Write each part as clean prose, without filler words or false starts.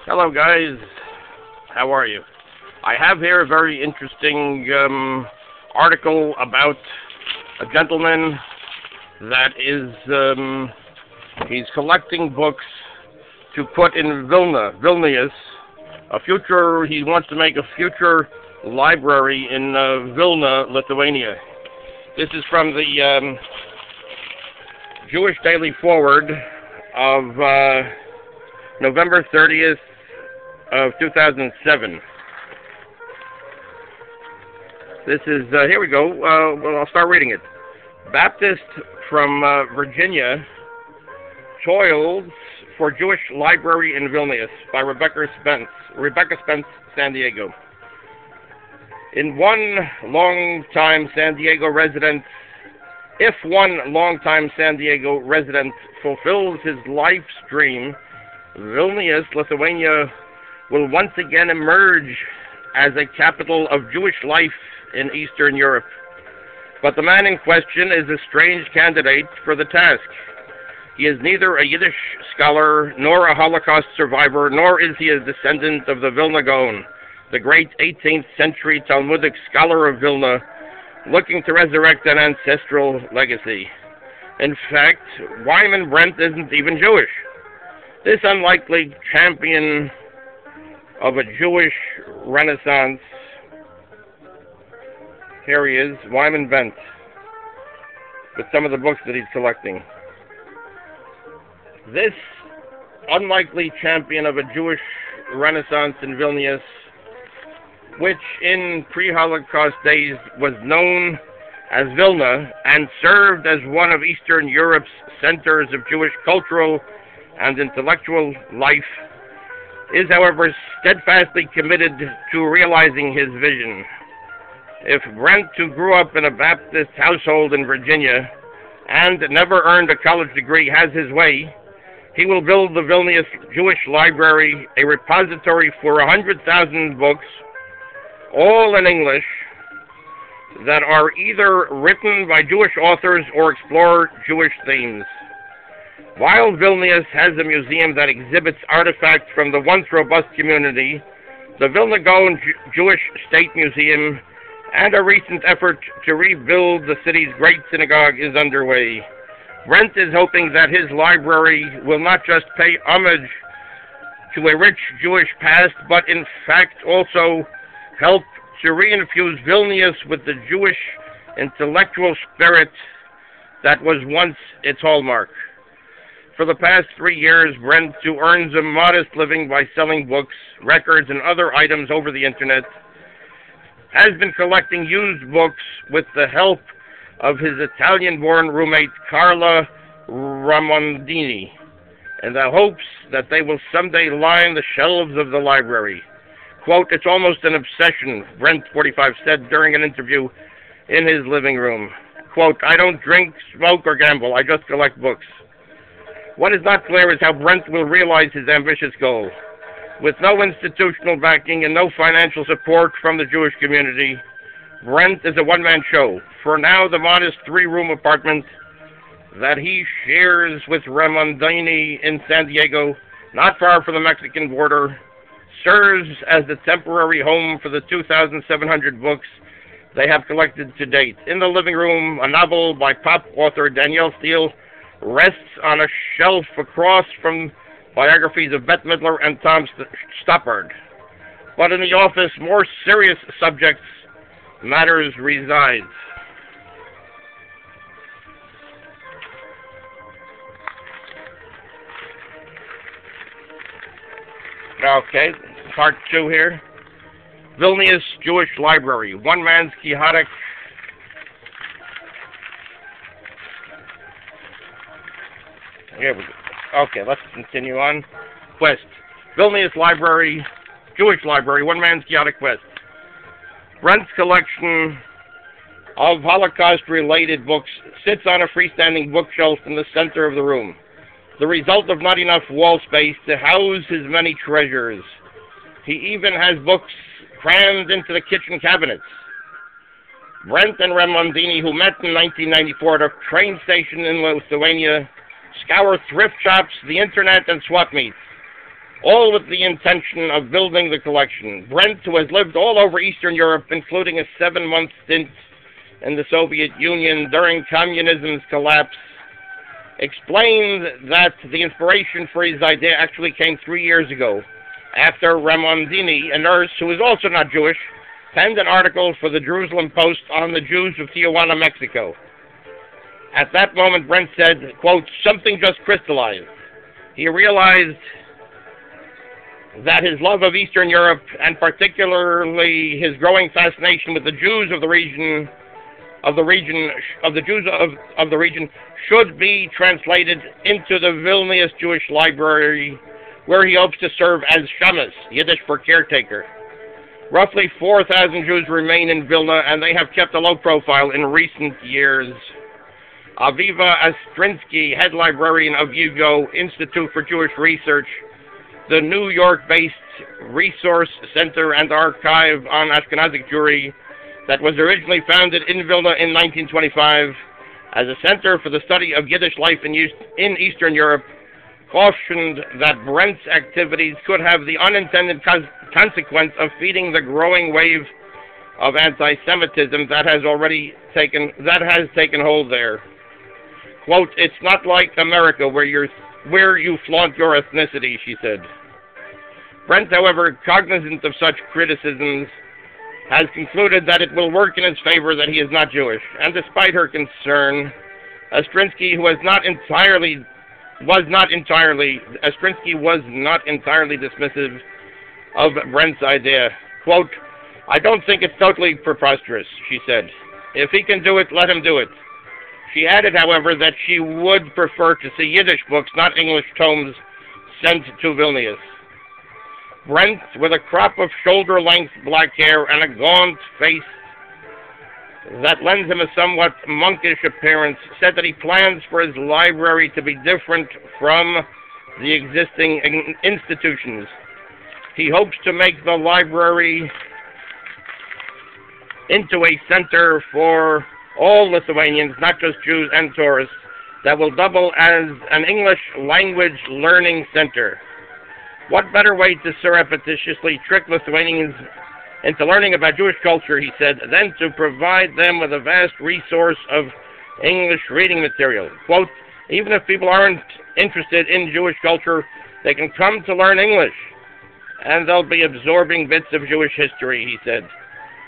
Hello, guys. How are you? I have here a very interesting article about a gentleman that is, he's collecting books to put in Vilnius, he wants to make a future library in Vilna, Lithuania. This is from the Jewish Daily Forward of November 30th of 2007. This is, here we go, well, I'll start reading it. Baptist from Virginia toils for Jewish Library in Vilnius by Rebecca Spence, San Diego. If one longtime San Diego resident fulfills his life's dream, Vilnius, Lithuania, will once again emerge as a capital of Jewish life in Eastern Europe. But the man in question is a strange candidate for the task. He is neither a Yiddish scholar, nor a Holocaust survivor, nor is he a descendant of the Vilna Gaon, the great 18th century talmudic scholar of Vilna, looking to resurrect an ancestral legacy. In fact, Wyman Brent isn't even Jewish. This unlikely champion of a Jewish Renaissance, here he is, Wyman Brent, with some of the books that he's collecting. This unlikely champion of a Jewish Renaissance in Vilnius, which in pre-Holocaust days was known as Vilna and served as one of Eastern Europe's centers of Jewish cultural and intellectual life, is, however, steadfastly committed to realizing his vision. If Brent, who grew up in a Baptist household in Virginia and never earned a college degree, has his way, he will build the Vilnius Jewish Library, a repository for 100,000 books, all in English, that are either written by Jewish authors or explore Jewish themes. While Vilnius has a museum that exhibits artifacts from the once robust community, the Vilna Gaon Jewish State Museum and a recent effort to rebuild the city's great synagogue is underway. Brent is hoping that his library will not just pay homage to a rich Jewish past, but in fact also help to reinfuse Vilnius with the Jewish intellectual spirit that was once its hallmark. For the past 3 years, Brent, who earns a modest living by selling books, records, and other items over the internet, has been collecting used books with the help of his Italian-born roommate Carla Ramondini, in the hopes that they will someday line the shelves of the library. Quote, "It's almost an obsession," Brent, 45, said during an interview in his living room. Quote, "I don't drink, smoke, or gamble. I just collect books." What is not clear is how Brent will realize his ambitious goal. With no institutional backing and no financial support from the Jewish community, Brent is a one-man show. For now, the modest 3-room apartment that he shares with Ramondini in San Diego, not far from the Mexican border, serves as the temporary home for the 2,700 books they have collected to date. In the living room, a novel by pop author Danielle Steele rests on a shelf across from biographies of Bette Midler and Tom Stoppard. But in the office, more serious subjects matters resides. Okay, part 2 here. Vilnius Jewish Library, one man's chaotic here we go. Okay, let's continue on. Quest. Vilnius Library, Jewish Library, one man's chaotic quest. Brent's collection of Holocaust-related books sits on a freestanding bookshelf in the center of the room, the result of not enough wall space to house his many treasures. He even has books crammed into the kitchen cabinets. Brent and Ramondini, who met in 1994 at a train station in Lithuania, scour thrift shops, the internet, and swap meets, all with the intention of building the collection. Brent, who has lived all over Eastern Europe, including a 7-month stint in the Soviet Union during communism's collapse, explained that the inspiration for his idea actually came 3 years ago, after Ramondini, a nurse who is also not Jewish, penned an article for the Jerusalem Post on the Jews of Tijuana, Mexico. At that moment, Brent said, quote, "Something just crystallized." He realized that his love of Eastern Europe, and particularly his growing fascination with the Jews of the region, should be translated into the Vilnius Jewish Library, where he hopes to serve as shamus, Yiddish for caretaker. Roughly 4,000 Jews remain in Vilna, and they have kept a low profile in recent years. Aviva Astrinsky, head librarian of Yugo Institute for Jewish Research, the New York-based resource center and archive on Ashkenazic Jewry that was originally founded in Vilna in 1925 as a center for the study of Yiddish life in Eastern Europe, cautioned that Brent's activities could have the unintended consequence of feeding the growing wave of anti-Semitism that has taken hold there. Quote, "It's not like America where you flaunt your ethnicity," she said. Brent, however, cognizant of such criticisms, has concluded that it will work in his favor that he is not Jewish. And despite her concern, Astrinsky was not entirely dismissive of Brent's idea. Quote, "I don't think it's totally preposterous," she said. "If he can do it, let him do it." She added, however, that she would prefer to see Yiddish books, not English tomes, sent to Vilnius. Brent, with a crop of shoulder-length black hair and a gaunt face that lends him a somewhat monkish appearance, said that he plans for his library to be different from the existing institutions. He hopes to make the library into a center for all Lithuanians, not just Jews and tourists, that will double as an English language learning center. What better way to surreptitiously trick Lithuanians into learning about Jewish culture, he said, than to provide them with a vast resource of English reading material. Quote, "Even if people aren't interested in Jewish culture, they can come to learn English, and they'll be absorbing bits of Jewish history," he said.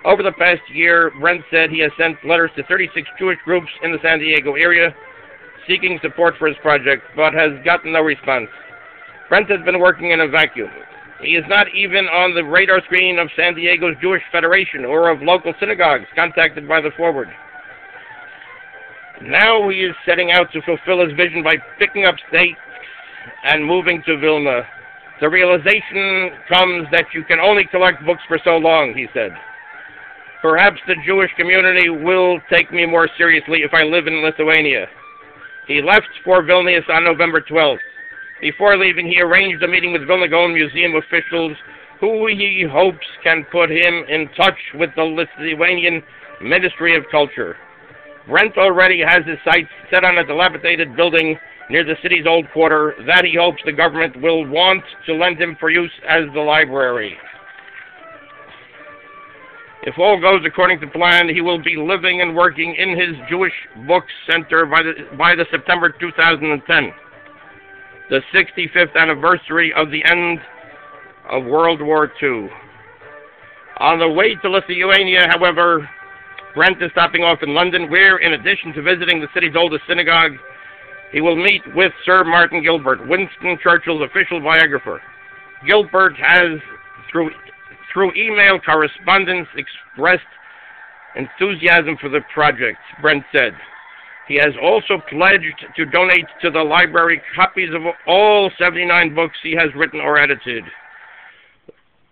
Over the past year, Brent said he has sent letters to 36 Jewish groups in the San Diego area seeking support for his project, but has gotten no response. Brent has been working in a vacuum. He is not even on the radar screen of San Diego's Jewish Federation or of local synagogues contacted by the Forward. Now he is setting out to fulfill his vision by picking up stakes and moving to Vilna. The realization comes that you can only collect books for so long, he said. "Perhaps the Jewish community will take me more seriously if I live in Lithuania." He left for Vilnius on November 12th. Before leaving, he arranged a meeting with Vilna Gaon Museum officials who he hopes can put him in touch with the Lithuanian Ministry of Culture. Brent already has his sights set on a dilapidated building near the city's old quarter that he hopes the government will want to lend him for use as the library. If all goes according to plan, he will be living and working in his Jewish Books Center by the September 2010, the 65th anniversary of the end of World War II. On the way to Lithuania, however, Brent is stopping off in London, where, in addition to visiting the city's oldest synagogue, he will meet with Sir Martin Gilbert, Winston Churchill's official biographer. Gilbert has, through email correspondence, expressed enthusiasm for the project, Brent said. He has also pledged to donate to the library copies of all 79 books he has written or edited.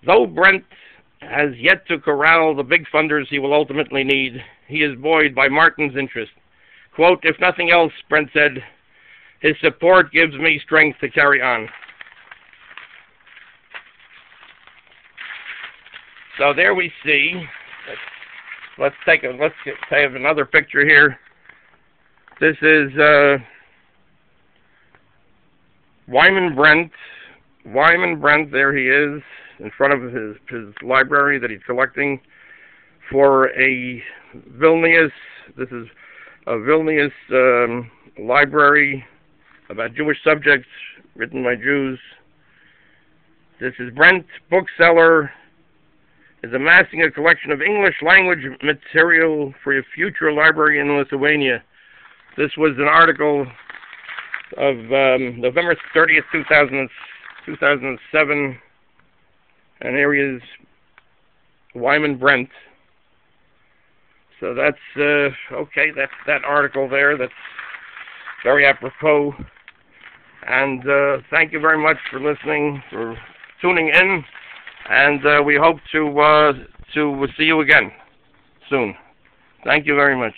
Though Brent has yet to corral the big funders he will ultimately need, he is buoyed by Martin's interest. Quote, "If nothing else," Brent said, "his support gives me strength to carry on." So there we see. Let's have another picture here. This is Wyman Brent Wyman Brent, there he is, in front of his library that he's collecting for a Vilnius. This is a Vilnius library about Jewish subjects written by Jews. This is Brent, bookseller, is amassing a collection of English language material for a future library in Lithuania. This was an article of November 30th, 2007, and here he is, Wyman Brent. So that's, okay, that's that article there. That's very apropos. And thank you very much for listening, for tuning in, and we hope to see you again soon. Thank you very much.